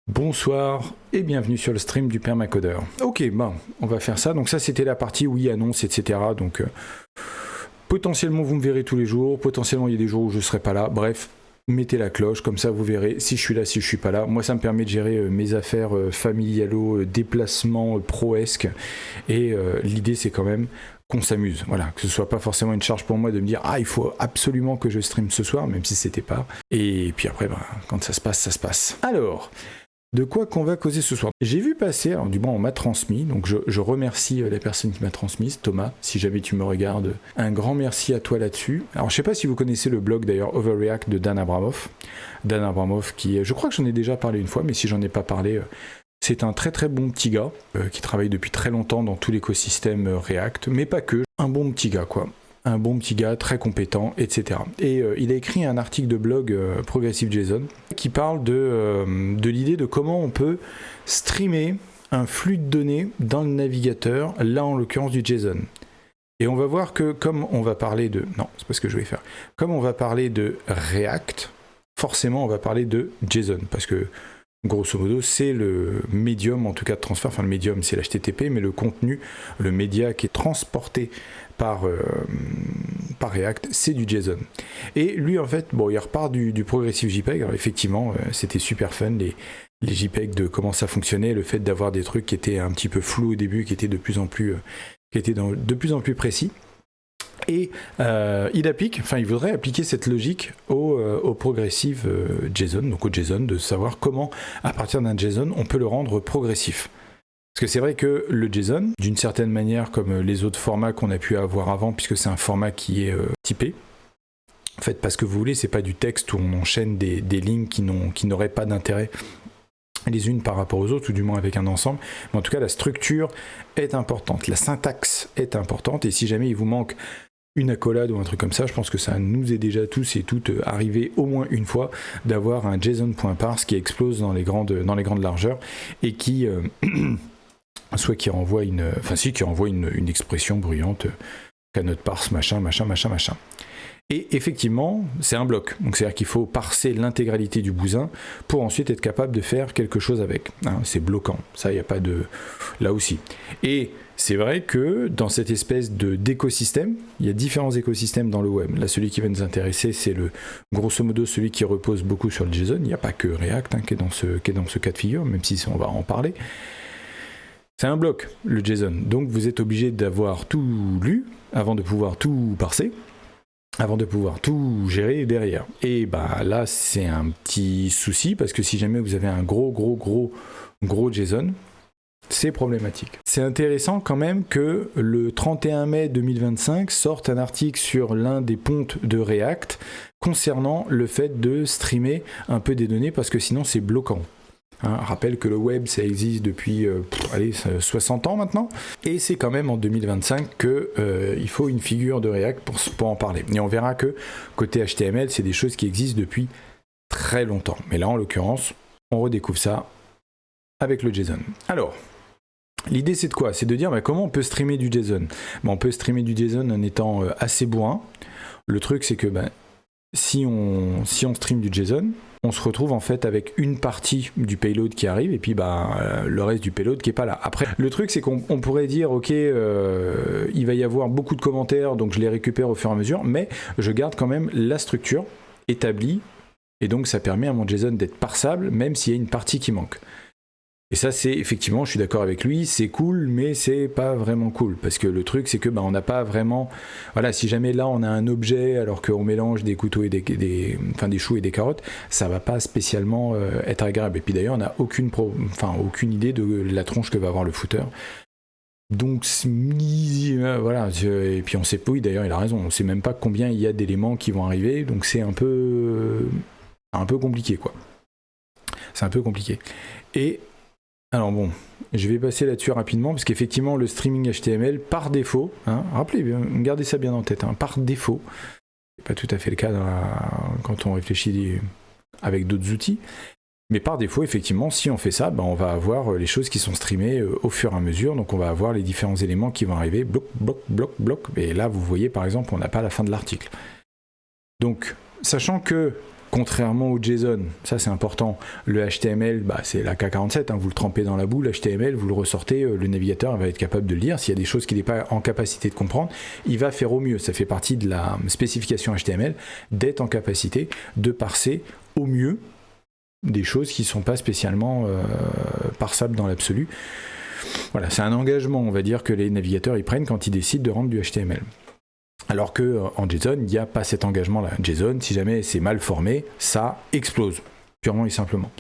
Bonsoir et bienvenue sur le stream du Permacodeur. Ok, bon, on va faire ça. Donc ça, c'était la partie oui, annonce, etc. Donc potentiellement, vous me verrez tous les jours. Potentiellement, il y a des jours où je ne serai pas là. Bref, mettez la cloche, comme ça vous verrez si je suis là, si je suis pas là. Moi, ça me permet de gérer mes affaires familialo, déplacements proesques. Et l'idée, c'est quand même qu'on s'amuse, voilà, que ce soit pas forcément une charge pour moi de me dire il faut absolument que je stream ce soir, même si c'était pas. Et puis après, quand ça se passe, ça se passe. Alors, de quoi qu'on va causer ce soir? J'ai vu passer, alors du moins on m'a transmis, donc je remercie la personne qui m'a transmise, Thomas, si jamais tu me regardes, un grand merci à toi là-dessus. Alors je sais pas si vous connaissez le blog d'ailleurs Overreact de Dan Abramov. Dan Abramov qui, je crois que j'en ai déjà parlé une fois, mais si j'en ai pas parlé, c'est un très très bon petit gars qui travaille depuis très longtemps dans tout l'écosystème React, mais pas que, un bon petit gars quoi. Un bon petit gars très compétent, etc. Et il a écrit un article de blog Progressive JSON qui parle de l'idée de comment on peut streamer un flux de données dans le navigateur, là en l'occurrence du JSON. Et on va voir que comme on va parler de... Non, c'est pas ce que je vais faire. Comme on va parler de React, forcément on va parler de JSON, parce que grosso modo, c'est le médium, en tout cas de transfert, enfin le médium c'est l'HTTP, mais le contenu, le média qui est transporté par React, c'est du JSON. Et lui, en fait, bon, il repart du Progressive JPEG. Alors effectivement, c'était super fun, les JPEG, de comment ça fonctionnait, le fait d'avoir des trucs qui étaient un petit peu flous au début, qui étaient de plus en plus précis. Et il voudrait appliquer cette logique au Progressive JSON, donc au JSON, de savoir comment, à partir d'un JSON, on peut le rendre progressif. Parce que c'est vrai que le JSON, d'une certaine manière, comme les autres formats qu'on a pu avoir avant, puisque c'est un format qui est typé, en fait, parce que vous voulez, c'est pas du texte où on enchaîne des lignes qui n'auraient pas d'intérêt les unes par rapport aux autres, ou du moins avec un ensemble. Mais en tout cas, la structure est importante, la syntaxe est importante, et si jamais il vous manque une accolade ou un truc comme ça, je pense que ça nous est déjà tous et toutes arrivé au moins une fois d'avoir un JSON.parse qui explose dans les grandes largeurs et qui soit qui renvoie une expression bruyante, cannot parse, machin. Et effectivement, c'est un bloc. Donc c'est-à-dire qu'il faut parser l'intégralité du bousin pour ensuite être capable de faire quelque chose avec. C'est bloquant. Ça, il n'y a pas de... Là aussi. Et c'est vrai que dans cette espèce d'écosystème, il y a différents écosystèmes dans le web. Là, celui qui va nous intéresser, c'est grosso modo celui qui repose beaucoup sur le JSON. Il n'y a pas que React qui est dans ce cas de figure, même si on va en parler. C'est un bloc, le JSON. Donc vous êtes obligé d'avoir tout lu avant de pouvoir tout parser, avant de pouvoir tout gérer derrière. Et là, c'est un petit souci, parce que si jamais vous avez un gros JSON, c'est problématique. C'est intéressant quand même que le 31 mai 2025 sorte un article sur l'un des pontes de React concernant le fait de streamer un peu des données, parce que sinon c'est bloquant. Rappelle que le web, ça existe depuis 60 ans maintenant, et c'est quand même en 2025 qu'il faut une figure de React pour en parler. Et on verra que côté HTML, c'est des choses qui existent depuis très longtemps. Mais là, en l'occurrence, on redécouvre ça avec le JSON. Alors, l'idée c'est de quoi? C'est de dire comment on peut streamer du JSON. On peut streamer du JSON en étant assez bourrin. Le truc c'est que si on stream du JSON, on se retrouve en fait avec une partie du payload qui arrive et puis le reste du payload qui est pas là. Après, le truc c'est qu'on pourrait dire ok, il va y avoir beaucoup de commentaires, donc je les récupère au fur et à mesure, mais je garde quand même la structure établie et donc ça permet à mon JSON d'être parsable même s'il y a une partie qui manque. Et ça, c'est effectivement, je suis d'accord avec lui, c'est cool, mais c'est pas vraiment cool. Parce que le truc, c'est que on n'a pas vraiment... Voilà, si jamais là, on a un objet, alors qu'on mélange des couteaux et des choux et des carottes, ça va pas spécialement être agréable. Et puis d'ailleurs, on n'a aucune idée de la tronche que va avoir le footer. Donc, voilà. Et puis on sait pas, oui, d'ailleurs, il a raison, on sait même pas combien il y a d'éléments qui vont arriver. Donc c'est un peu compliqué, quoi. C'est un peu compliqué. Et... Alors bon, je vais passer là-dessus rapidement, parce qu'effectivement, le streaming HTML, par défaut, rappelez, gardez ça bien en tête, par défaut, c'est pas tout à fait le cas quand on réfléchit avec d'autres outils, mais par défaut, effectivement, si on fait ça, on va avoir les choses qui sont streamées au fur et à mesure, donc on va avoir les différents éléments qui vont arriver, bloc, et là, vous voyez, par exemple, on n'a pas la fin de l'article. Donc, sachant que Contrairement au JSON, ça c'est important, le HTML, c'est l'AK47, vous le trempez dans la boue, le HTML, vous le ressortez, le navigateur va être capable de le lire. S'il y a des choses qu'il n'est pas en capacité de comprendre, il va faire au mieux. Ça fait partie de la spécification HTML d'être en capacité de parser au mieux des choses qui ne sont pas spécialement parsables dans l'absolu. Voilà, c'est un engagement, on va dire, que les navigateurs ils prennent quand ils décident de rendre du HTML. Alors qu'en JSON, il n'y a pas cet engagement-là. JSON, si jamais c'est mal formé, ça explose, purement et simplement.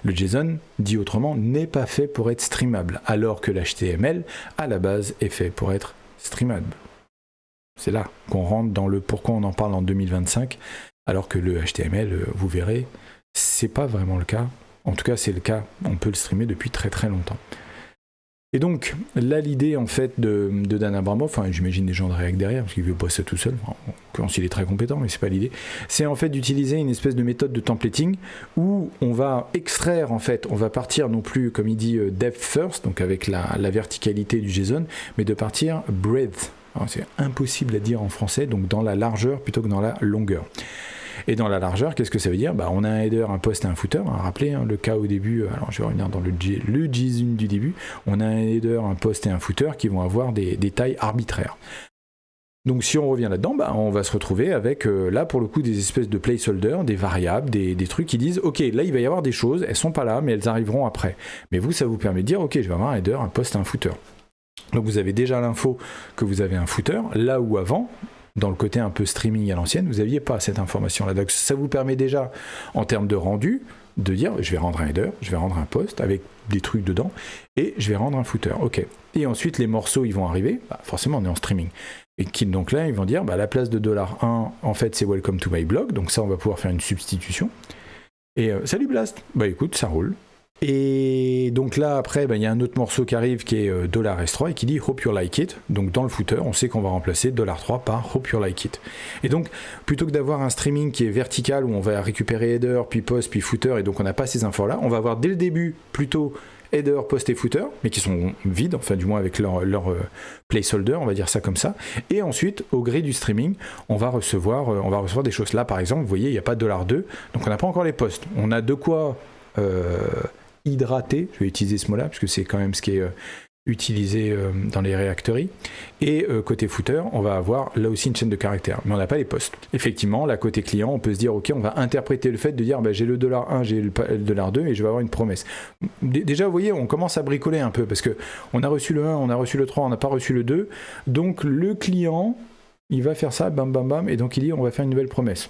Le JSON, dit autrement, n'est pas fait pour être streamable, alors que l'HTML, à la base, est fait pour être streamable. C'est là qu'on rentre dans le pourquoi on en parle en 2025, alors que le HTML, vous verrez, c'est pas vraiment le cas. En tout cas, c'est le cas, on peut le streamer depuis très très longtemps. Et donc, là, l'idée, en fait, de Dan Abramov, j'imagine des gens de React derrière, parce qu'il veut pas ça tout seul, en l'occurrence, il est très compétent, mais c'est pas l'idée, c'est en fait d'utiliser une espèce de méthode de templating, où on va extraire, en fait, on va partir non plus, comme il dit, depth first, donc avec la verticalité du JSON, mais de partir breadth. Alors, c'est impossible à dire en français, donc dans la largeur plutôt que dans la longueur. Et dans la largeur, qu'est-ce que ça veut dire ? On a un header, un post et un footer. Rappelez le cas au début, alors je vais revenir dans le JSON du début. On a un header, un post et un footer qui vont avoir des tailles arbitraires. Donc si on revient là-dedans, on va se retrouver avec, là pour le coup, des espèces de placeholders, des variables, des trucs qui disent, ok, là il va y avoir des choses, elles sont pas là, mais elles arriveront après. Mais vous, ça vous permet de dire, ok, je vais avoir un header, un post et un footer. Donc vous avez déjà l'info que vous avez un footer, là où avant, dans le côté un peu streaming à l'ancienne, vous n'aviez pas cette information-là. Donc ça vous permet déjà, en termes de rendu, de dire, je vais rendre un header, je vais rendre un post avec des trucs dedans, et je vais rendre un footer. Ok. Et ensuite, les morceaux, ils vont arriver. Forcément, on est en streaming. Et donc là, ils vont dire, à la place de $1, en fait, c'est Welcome to my blog. Donc ça, on va pouvoir faire une substitution. Et salut Blast. Écoute, ça roule. Et donc là, après, il y a un autre morceau qui arrive qui est $S3 et qui dit Hope you like it. Donc dans le footer, on sait qu'on va remplacer $3 par Hope you like it. Et donc, plutôt que d'avoir un streaming qui est vertical où on va récupérer header, puis post, puis footer, et donc on n'a pas ces infos-là, on va avoir dès le début plutôt header, post et footer, mais qui sont vides, enfin du moins avec leur placeholder, on va dire ça comme ça. Et ensuite, au gré du streaming, on va recevoir des choses. Là, par exemple, vous voyez, il n'y a pas $2, donc on n'a pas encore les posts. On a de quoi hydraté, je vais utiliser ce mot-là, parce que c'est quand même ce qui est utilisé dans les Reactory. Et côté footer, on va avoir là aussi une chaîne de caractères, mais on n'a pas les posts. Effectivement, là, côté client, on peut se dire, ok, on va interpréter le fait de dire, j'ai le $1, j'ai le $2, et je vais avoir une promesse. Déjà, vous voyez, on commence à bricoler un peu, parce que on a reçu le 1, on a reçu le 3, on n'a pas reçu le 2, donc le client, il va faire ça, bam, bam, bam, et donc il dit, on va faire une nouvelle promesse.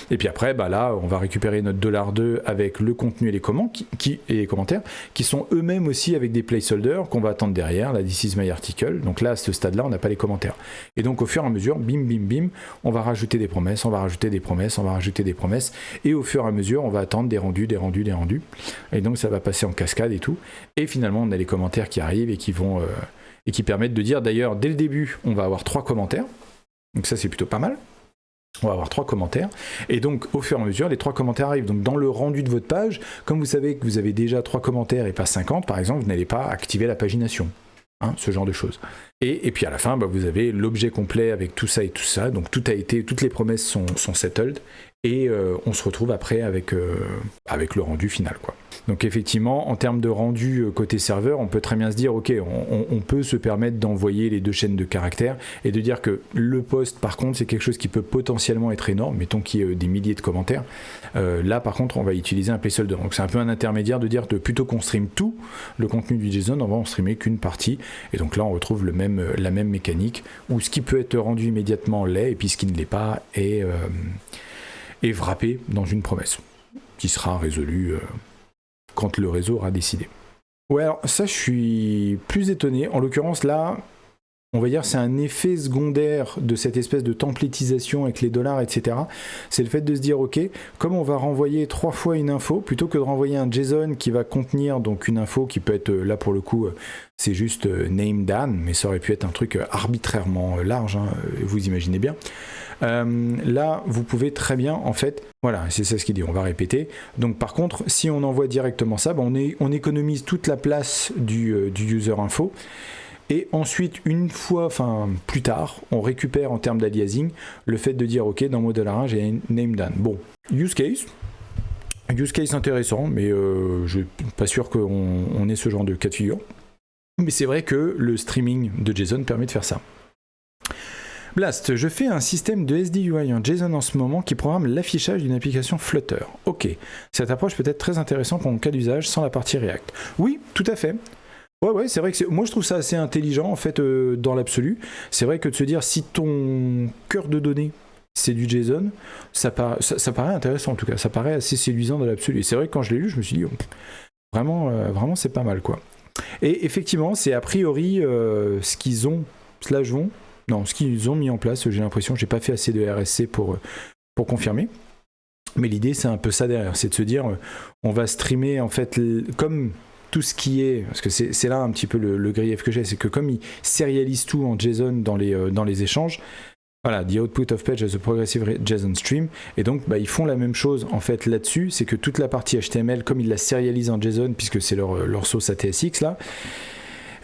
Et puis après, là, on va récupérer notre $2 avec le contenu et les commentaires, qui sont eux-mêmes aussi avec des placeholders qu'on va attendre derrière, la This is my article. Donc là, à ce stade-là, on n'a pas les commentaires. Et donc, au fur et à mesure, bim, bim, bim, on va rajouter des promesses, on va rajouter des promesses, on va rajouter des promesses. Et au fur et à mesure, on va attendre des rendus. Et donc, ça va passer en cascade et tout. Et finalement, on a les commentaires qui arrivent et qui vont et qui permettent de dire, d'ailleurs, dès le début, on va avoir 3 commentaires. Donc ça, c'est plutôt pas mal. On va avoir 3 commentaires, et donc au fur et à mesure, les 3 commentaires arrivent. Donc dans le rendu de votre page, comme vous savez que vous avez déjà 3 commentaires et pas 50, par exemple, vous n'allez pas activer la pagination, ce genre de choses. Et puis à la fin, vous avez l'objet complet avec tout ça et tout ça, donc toutes les promesses sont settled, et on se retrouve après avec le rendu final, quoi. Donc effectivement, en termes de rendu côté serveur, on peut très bien se dire, ok, on peut se permettre d'envoyer les 2 chaînes de caractères et de dire que le post, par contre, c'est quelque chose qui peut potentiellement être énorme, mettons qu'il y ait des milliers de commentaires. Là, par contre, on va utiliser un placeholder. Donc c'est un peu un intermédiaire de dire que plutôt qu'on stream tout le contenu du JSON, on va en streamer qu'une partie. Et donc là, on retrouve la même mécanique où ce qui peut être rendu immédiatement l'est, et puis ce qui ne l'est pas est wrappé dans une promesse qui sera résolue quand le réseau aura décidé. Ouais, alors ça, je suis plus étonné. En l'occurrence, là, on va dire c'est un effet secondaire de cette espèce de templatisation avec les $, etc. C'est le fait de se dire, ok, comme on va renvoyer 3 fois une info, plutôt que de renvoyer un JSON qui va contenir donc une info qui peut être, là pour le coup, c'est juste name Dan, mais ça aurait pu être un truc arbitrairement large, vous imaginez bien. Là, vous pouvez très bien, en fait, voilà, c'est ça ce qu'il dit, on va répéter. Donc par contre, si on envoie directement ça, on économise toute la place du user info. Et ensuite, une fois, enfin plus tard, on récupère en termes d'aliasing le fait de dire ok, dans Modelr1 j'ai un name done. Bon, use case intéressant, mais je suis pas sûr qu'on ait ce genre de cas de figure. Mais c'est vrai que le streaming de JSON permet de faire ça. Blast, je fais un système de SDUI en JSON en ce moment qui programme l'affichage d'une application Flutter. Ok, cette approche peut être très intéressante pour mon cas d'usage sans la partie React. Oui, tout à fait. Ouais, c'est vrai que moi je trouve ça assez intelligent en fait dans l'absolu. C'est vrai que de se dire si ton cœur de données c'est du JSON, ça paraît intéressant en tout cas, ça paraît assez séduisant dans l'absolu. Et c'est vrai que quand je l'ai lu, je me suis dit vraiment c'est pas mal quoi. Et effectivement, c'est a priori ce qu'ils ont mis en place, j'ai l'impression, j'ai pas fait assez de RSC pour confirmer. Mais l'idée c'est un peu ça derrière, c'est de se dire on va streamer en fait comme tout ce qui est, parce que c'est là un petit peu le grief que j'ai, c'est que comme ils sérialisent tout en JSON dans les échanges, voilà, the output of page as a progressive JSON stream, et donc ils font la même chose en fait là-dessus, c'est que toute la partie HTML, comme ils la sérialisent en JSON, puisque c'est leur sauce ATSX là,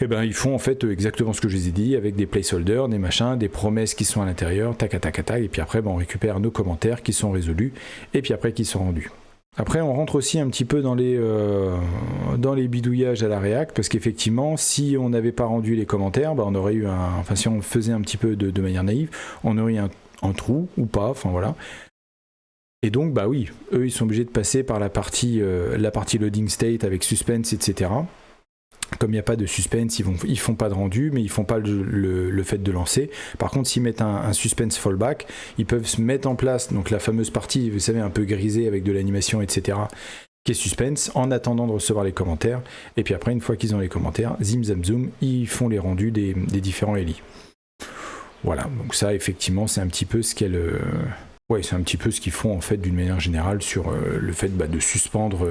et ils font en fait exactement ce que je les ai dit, avec des placeholders, des machins, des promesses qui sont à l'intérieur, tac, et puis après on récupère nos commentaires qui sont résolus, et puis après qui sont rendus. Après, on rentre aussi un petit peu dans les bidouillages à la React, parce qu'effectivement, si on n'avait pas rendu les commentaires, on aurait eu si on faisait un petit peu de manière naïve, on aurait eu un trou ou pas, enfin voilà. Et donc, oui, eux, ils sont obligés de passer par la partie loading state avec suspense, etc. Comme il n'y a pas de suspense, ils font pas de rendu, mais ils font pas le fait de lancer. Par contre, s'ils mettent un suspense fallback, ils peuvent se mettre en place, donc la fameuse partie, vous savez, un peu grisée avec de l'animation, etc., qui est suspense, en attendant de recevoir les commentaires. Et puis après, une fois qu'ils ont les commentaires, zim zam zoom, ils font les rendus des différents LI. Voilà, donc ça, effectivement, c'est un petit peu ce qu'elle... Ouais, c'est un petit peu ce qu'ils font en fait d'une manière générale sur le fait de suspendre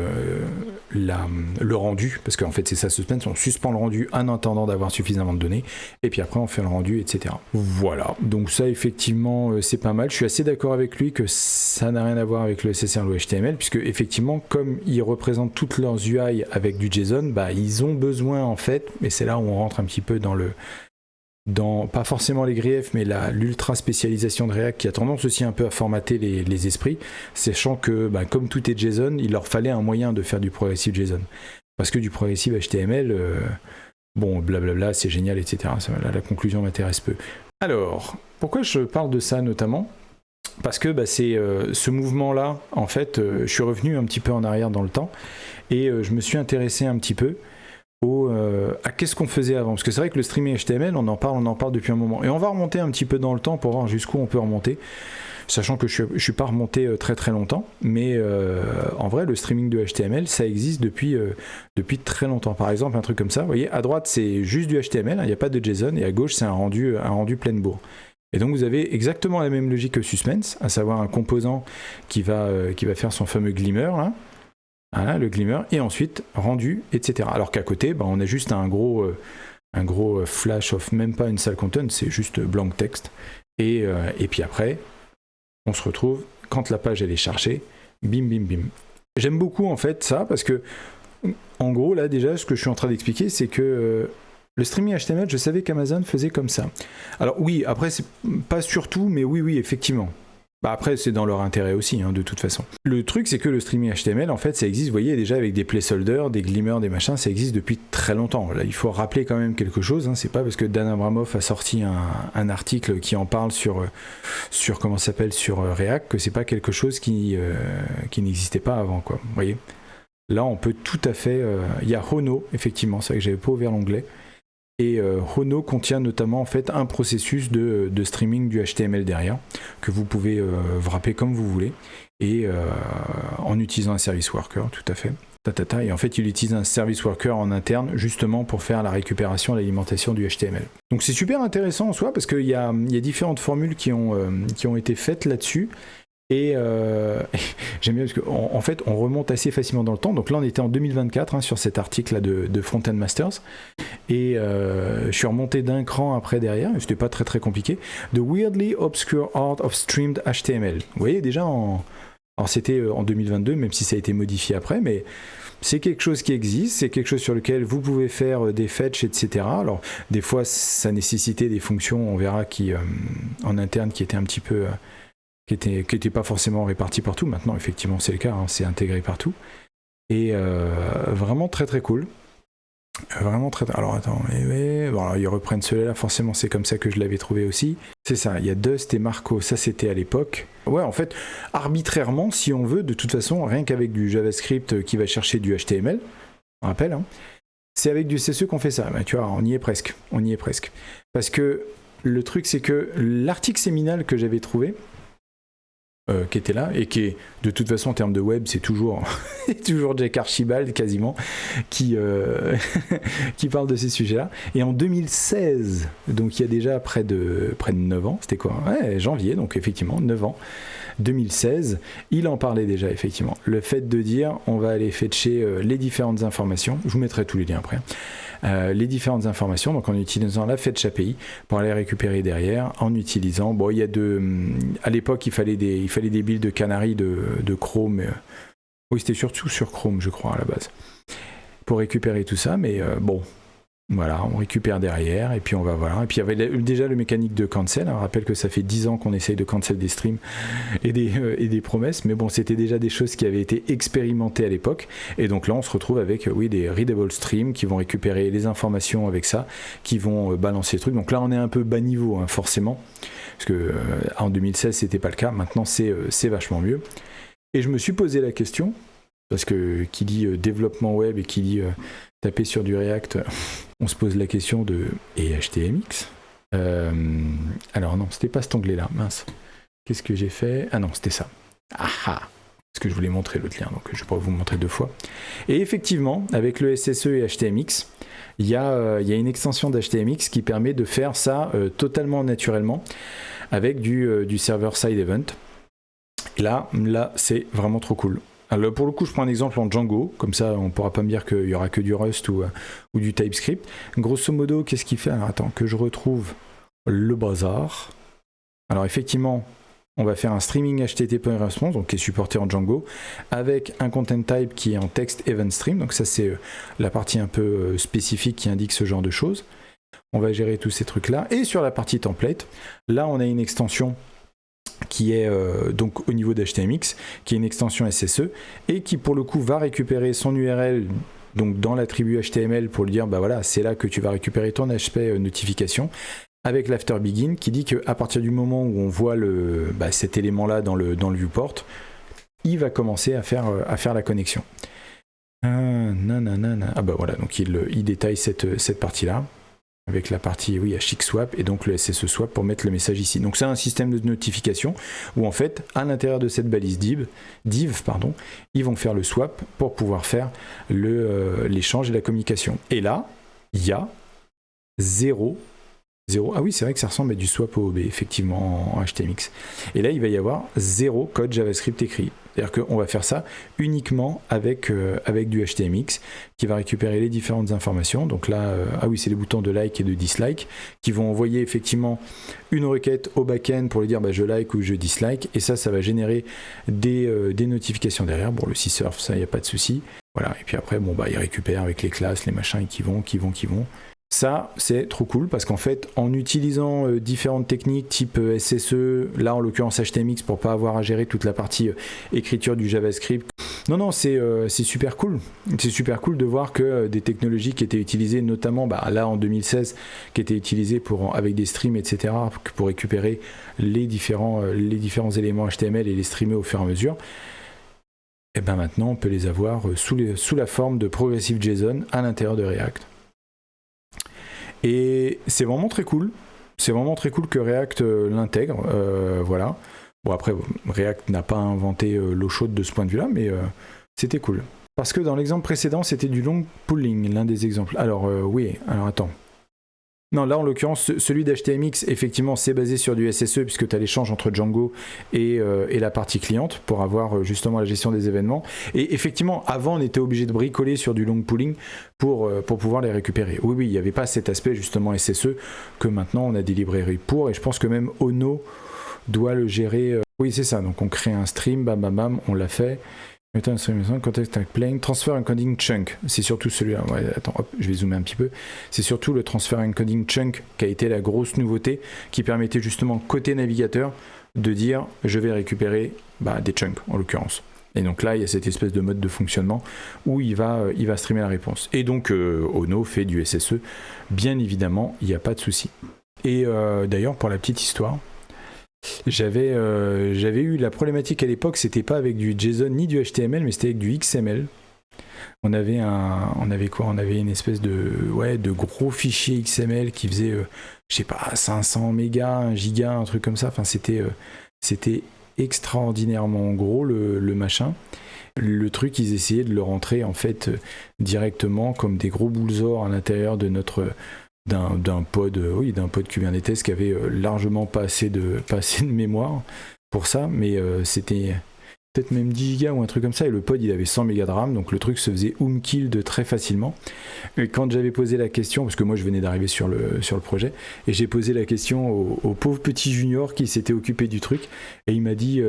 le rendu, parce qu'en fait c'est ça suspense, on suspend le rendu en attendant d'avoir suffisamment de données, et puis après on fait le rendu, etc. Voilà, donc ça effectivement c'est pas mal, je suis assez d'accord avec lui que ça n'a rien à voir avec le SSR ou HTML, puisque effectivement comme ils représentent toutes leurs UI avec du JSON, ils ont besoin en fait, et c'est là où on rentre un petit peu dans pas forcément les griefs, mais l'ultra spécialisation de React qui a tendance aussi un peu à formater les esprits, sachant que comme tout est JSON, il leur fallait un moyen de faire du progressive JSON. Parce que du progressive HTML, blablabla, c'est génial, etc. La conclusion m'intéresse peu. Alors, pourquoi je parle de ça notamment ? Parce que c'est ce mouvement-là, en fait, je suis revenu un petit peu en arrière dans le temps, et je me suis intéressé un petit peu à qu'est-ce qu'on faisait avant, parce que c'est vrai que le streaming HTML on en parle depuis un moment, et on va remonter un petit peu dans le temps pour voir jusqu'où on peut remonter, sachant que je suis pas remonté très très longtemps, mais en vrai le streaming de HTML ça existe depuis très longtemps. Par exemple un truc comme ça, vous voyez, à droite c'est juste du HTML, il n'y a pas de JSON, et à gauche c'est un rendu pleine bourre. Et donc vous avez exactement la même logique que Suspense, à savoir un composant qui va faire son fameux glimmer là. Voilà, le glimmer, et ensuite rendu, etc. Alors qu'à côté, on a juste un gros flash of même pas une salle content, c'est juste blank text. Et puis après, on se retrouve, quand la page elle est chargée, bim bim bim. J'aime beaucoup en fait ça, parce que en gros là déjà ce que je suis en train d'expliquer c'est que le streaming HTML, je savais qu'Amazon faisait comme ça. Alors oui, après c'est pas surtout, mais oui effectivement. Après, c'est dans leur intérêt aussi, de toute façon. Le truc, c'est que le streaming HTML, en fait, ça existe, vous voyez, déjà avec des placeholders, des glimmers, des machins, ça existe depuis très longtemps. Là, il faut rappeler quand même quelque chose, c'est pas parce que Dan Abramov a sorti un article qui en parle sur comment ça s'appelle, sur React, que c'est pas quelque chose qui n'existait pas avant, quoi. Vous voyez ? Là, on peut tout à fait... Il y a Hono, effectivement, c'est vrai que j'avais pas ouvert l'onglet. Et Hono contient notamment en fait un processus de streaming du HTML derrière, que vous pouvez wrapper comme vous voulez, et en utilisant un service worker, tout à fait. Et en fait, il utilise un service worker en interne, justement pour faire la récupération, l'alimentation du HTML. Donc c'est super intéressant en soi, parce qu'il y a différentes formules qui ont été faites là-dessus. Et j'aime bien parce qu'en fait, on remonte assez facilement dans le temps. Donc là, on était en 2024 sur cet article-là de Front-End Masters. Et je suis remonté d'un cran après derrière. C'était pas très très compliqué. The Weirdly Obscure Art of Streamed HTML. Vous voyez, déjà, alors c'était en 2022, même si ça a été modifié après. Mais c'est quelque chose qui existe, c'est quelque chose sur lequel vous pouvez faire des fetch, etc. Alors, des fois, ça nécessitait des fonctions, on verra, qui en interne, qui étaient un petit peu... qui étaient pas forcément réparties partout. Maintenant, effectivement, c'est le cas, hein, c'est intégré partout. Et vraiment très très cool. Vraiment très... Alors attends, bon, alors, ils reprennent celui-là, forcément c'est comme ça que je l'avais trouvé aussi. C'est ça, il y a Dust et Marco, ça c'était à l'époque. Ouais, en fait, arbitrairement, si on veut, de toute façon, rien qu'avec du JavaScript qui va chercher du HTML, on rappelle, hein, c'est avec du CSS qu'on fait ça. Ben, tu vois, on y est presque. Parce que le truc, c'est que l'article séminal que j'avais trouvé, qui était là, et qui est, de toute façon, en termes de web, c'est toujours Jack Archibald, quasiment, qui parle de ces sujets-là. Et en 2016, donc il y a déjà près de 9 ans, c'était quoi ? Ouais, janvier, donc effectivement, 9 ans. 2016, il en parlait déjà, effectivement. Le fait de dire, on va aller fetcher les différentes informations, je vous mettrai tous les liens après, les différentes informations, donc en utilisant la Fetch API pour aller récupérer derrière, en utilisant, bon, il y a à l'époque, il fallait des builds de Canary de Chrome, oui, c'était surtout sur Chrome, je crois, à la base, pour récupérer tout ça, mais bon, voilà, on récupère derrière, et puis on va voir. Et puis il y avait déjà le mécanique de cancel. On rappelle que ça fait 10 ans qu'on essaye de cancel des streams et des promesses, mais bon, c'était déjà des choses qui avaient été expérimentées à l'époque. Et donc là, on se retrouve avec, oui, des readable streams qui vont récupérer les informations avec ça, qui vont balancer les trucs. Donc là, on est un peu bas niveau, hein, forcément, parce que en 2016, c'était pas le cas. Maintenant, c'est vachement mieux. Et je me suis posé la question, parce que qui dit développement web et qui dit taper sur du React, on se pose la question de et HTMX. Alors non, c'était pas cet onglet-là, mince. Qu'est-ce que j'ai fait ? Ah non, c'était ça. Ah ah, parce que je voulais montrer l'autre lien, donc je pourrais vous montrer 2 fois. Et effectivement, avec le SSE et HTMX, il y a une extension d'HTMX qui permet de faire ça totalement naturellement avec du server-side event. Et là, c'est vraiment trop cool. Alors pour le coup, je prends un exemple en Django, comme ça on ne pourra pas me dire qu'il n'y aura que du Rust ou du TypeScript. Grosso modo, qu'est-ce qu'il fait ? Alors attends, que je retrouve le bazar. Alors effectivement, on va faire un streaming HTTP response, donc qui est supporté en Django, avec un content type qui est en text event stream, donc ça c'est la partie un peu spécifique qui indique ce genre de choses. On va gérer tous ces trucs-là. Et sur la partie template, là on a une extension qui est donc au niveau d'HTMX, qui est une extension SSE, et qui pour le coup va récupérer son URL donc dans l'attribut HTML pour lui dire bah voilà, c'est là que tu vas récupérer ton HP notification, avec l'after begin qui dit qu'à partir du moment où on voit cet élément là dans le viewport, il va commencer à faire la connexion. Ah bah voilà, donc il détaille cette partie là avec la partie HX swap et donc le SSE swap pour mettre le message ici. Donc c'est un système de notification où en fait à l'intérieur de cette balise div, ils vont faire le swap pour pouvoir faire l'échange et la communication. Et là, il y a 0. Ah oui, c'est vrai que ça ressemble à du swap OOB, effectivement, en HTMX. Et là, il va y avoir 0 code JavaScript écrit. C'est-à-dire qu'on va faire ça uniquement avec du HTMX qui va récupérer les différentes informations. Donc là, c'est les boutons de like et de dislike qui vont envoyer effectivement une requête au back-end pour lui dire je like ou je dislike. Et ça va générer des notifications derrière. Bon, le sysurf, ça, il n'y a pas de souci. Voilà. Et puis après, il récupère avec les classes, les machins qui vont. Ça, c'est trop cool parce qu'en fait, en utilisant différentes techniques type SSE, là en l'occurrence HTMX pour pas avoir à gérer toute la partie écriture du JavaScript. Non, c'est super cool. C'est super cool de voir que des technologies qui étaient utilisées, notamment là en 2016, qui étaient utilisées avec des streams, etc., pour récupérer les différents éléments HTML et les streamer au fur et à mesure. Et maintenant, on peut les avoir sous la forme de Progressive JSON à l'intérieur de React. Et c'est vraiment très cool. C'est vraiment très cool que React l'intègre. Voilà. Bon, après, React n'a pas inventé l'eau chaude de ce point de vue-là, mais c'était cool. Parce que dans l'exemple précédent, c'était du long pooling, l'un des exemples. Alors, alors attends. Non, là en l'occurrence, celui d'HTMX, effectivement, c'est basé sur du SSE puisque tu as l'échange entre Django et la partie cliente pour avoir justement la gestion des événements. Et effectivement, avant, on était obligé de bricoler sur du long pooling pour pouvoir les récupérer. Oui, il n'y avait pas cet aspect justement SSE que maintenant on a des librairies pour. Et je pense que même Ono doit le gérer. Oui, c'est ça. Donc on crée un stream, bam, on l'a fait. Context plane, transfer encoding chunk. C'est surtout celui-là. Ouais, attends, hop, je vais zoomer un petit peu. C'est surtout le transfer encoding chunk qui a été la grosse nouveauté, qui permettait justement côté navigateur de dire je vais récupérer des chunks en l'occurrence. Et donc là, il y a cette espèce de mode de fonctionnement où il va streamer la réponse. Et donc Ono fait du SSE, bien évidemment, il n'y a pas de souci. Et d'ailleurs, pour la petite histoire, j'avais eu la problématique à l'époque, c'était pas avec du JSON ni du HTML, mais c'était avec du XML. On avait une espèce de gros fichier XML qui faisait, je sais pas, 500 mégas, 1 giga, un truc comme ça. Enfin, c'était extraordinairement gros le machin. Le truc, ils essayaient de le rentrer en fait directement comme des gros boules-or à l'intérieur de d'un pod Kubernetes qui avait largement pas assez de mémoire pour ça, mais c'était peut-être même 10 gigas ou un truc comme ça, et le pod il avait 100 mégas de RAM, donc le truc se faisait kill de très facilement. Et quand j'avais posé la question, parce que moi je venais d'arriver sur le projet, et j'ai posé la question au pauvre petit junior qui s'était occupé du truc, et il m'a dit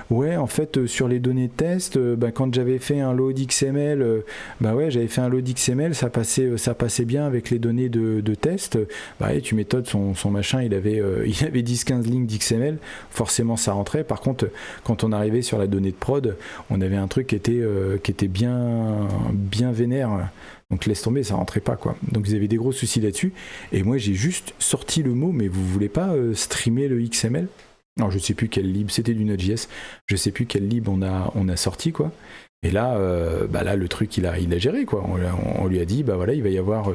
ouais, en fait sur les données de test, quand j'avais fait un load XML, j'avais fait un load XML, ça passait bien avec les données de test. Et tu méthodes son machin, il avait 10-15 lignes d'XML, forcément ça rentrait. Par contre, quand on arrivait sur la donnée de prod, on avait un truc qui était bien vénère. Donc laisse tomber, ça rentrait pas quoi. Donc ils avaient des gros soucis là-dessus. Et moi j'ai juste sorti le mot, mais vous voulez pas streamer le XML ? Alors je sais plus quel lib, c'était du Node.js. Je sais plus quel lib on a sorti quoi. Et là, là le truc il a géré quoi. On lui a dit il va y avoir,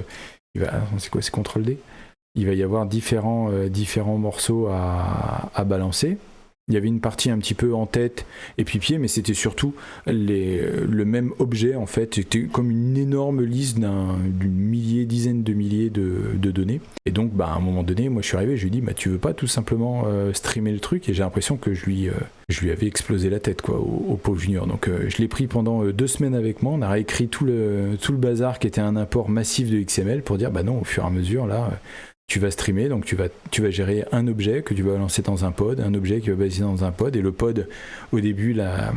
c'est quoi, c'est CTRL-D. Il va y avoir différents morceaux à balancer. Il y avait une partie un petit peu en tête et puis pied, mais c'était surtout le même objet en fait. C'était comme une énorme liste d'une dizaine de milliers de données. Et donc, à un moment donné, moi je suis arrivé, je lui ai dit, tu veux pas tout simplement streamer le truc ? Et j'ai l'impression que je lui avais explosé la tête quoi, au pauvre junior. Donc je l'ai pris pendant 2 semaines avec moi. On a réécrit tout le bazar qui était un import massif de XML pour dire, non, au fur et à mesure là. Tu vas streamer, donc tu vas gérer un objet que tu vas lancer dans un pod, un objet qui va baser dans un pod, et le pod, au début,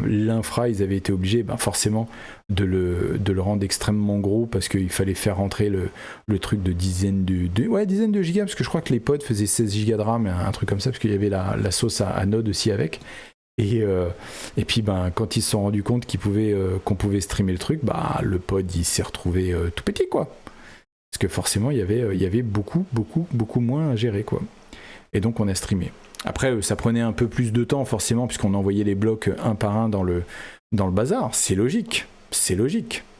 l'infra, ils avaient été obligés forcément de le rendre extrêmement gros parce qu'il fallait faire rentrer le truc de dizaines de gigas, parce que je crois que les pods faisaient 16 gigas de RAM, un truc comme ça, parce qu'il y avait la sauce à Node aussi avec. Et puis quand ils se sont rendus compte qu'on pouvait streamer le truc, le pod il s'est retrouvé tout petit quoi. Parce que forcément, il y avait beaucoup moins à gérer, quoi. Et donc, on a streamé. Après, ça prenait un peu plus de temps, forcément, puisqu'on envoyait les blocs un par un dans le bazar. C'est logique.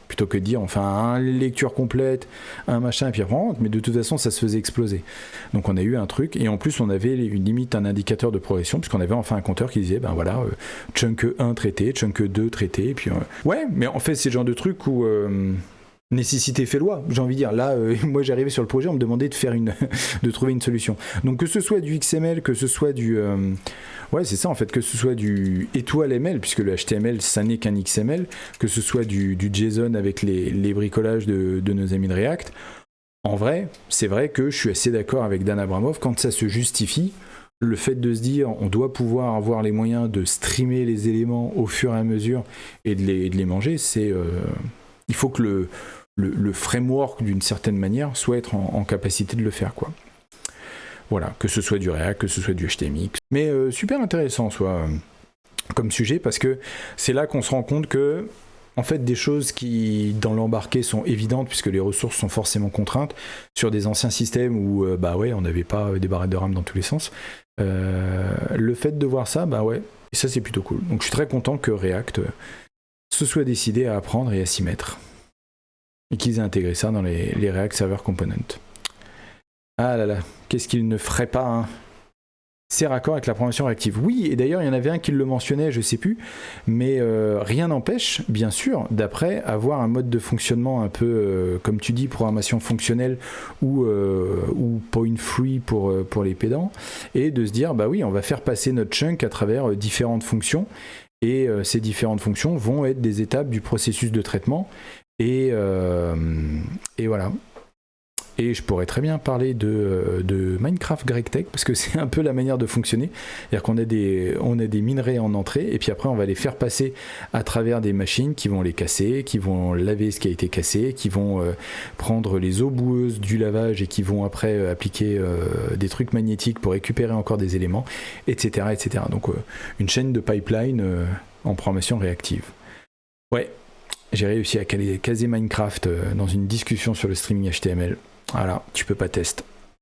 Plutôt que de dire, une lecture complète, un machin, et puis après, on rentre. Mais de toute façon, ça se faisait exploser. Donc, on a eu un truc. Et en plus, on avait un indicateur de progression, puisqu'on avait enfin un compteur qui disait, chunk 1 traité, chunk 2 traité. Et puis, ouais, mais en fait, c'est le genre de truc où... nécessité fait loi, j'ai envie de dire. Là, moi j'arrivais sur le projet, on me demandait de trouver une solution. Donc que ce soit du XML, que ce soit du... c'est ça en fait, que ce soit du étoile ML, puisque le HTML ça n'est qu'un XML, que ce soit du JSON avec les bricolages de nos amis de React, en vrai, c'est vrai que je suis assez d'accord avec Dan Abramov, quand ça se justifie, le fait de se dire on doit pouvoir avoir les moyens de streamer les éléments au fur et à mesure et de les manger, c'est... il faut que le framework, d'une certaine manière, soit être en capacité de le faire, quoi. Voilà, que ce soit du React, que ce soit du HTMX. Mais super intéressant, comme sujet, parce que c'est là qu'on se rend compte que, en fait, des choses qui, dans l'embarqué, sont évidentes, puisque les ressources sont forcément contraintes, sur des anciens systèmes où, on n'avait pas des barrettes de RAM dans tous les sens, le fait de voir ça, et ça, c'est plutôt cool. Donc, je suis très content que React... se soit décidé à apprendre et à s'y mettre. Et qu'ils aient intégré ça dans les React Server Components. Ah là là, qu'est-ce qu'ils ne feraient pas, hein. C'est raccord avec la programmation réactive. Oui, et d'ailleurs, il y en avait un qui le mentionnait, je sais plus, mais rien n'empêche, bien sûr, d'après, avoir un mode de fonctionnement un peu, comme tu dis, programmation fonctionnelle ou point free pour les pédants, et de se dire, oui, on va faire passer notre chunk à travers différentes fonctions, et ces différentes fonctions vont être des étapes du processus de traitement, et voilà. Et je pourrais très bien parler de Minecraft GregTech, parce que c'est un peu la manière de fonctionner. C'est-à-dire qu'on a des minerais en entrée, et puis après on va les faire passer à travers des machines qui vont les casser, qui vont laver ce qui a été cassé, qui vont prendre les eaux boueuses du lavage et qui vont après appliquer des trucs magnétiques pour récupérer encore des éléments, etc. etc. Donc une chaîne de pipeline en programmation réactive. Ouais, j'ai réussi à caser Minecraft dans une discussion sur le streaming HTML. Voilà, tu peux pas tester.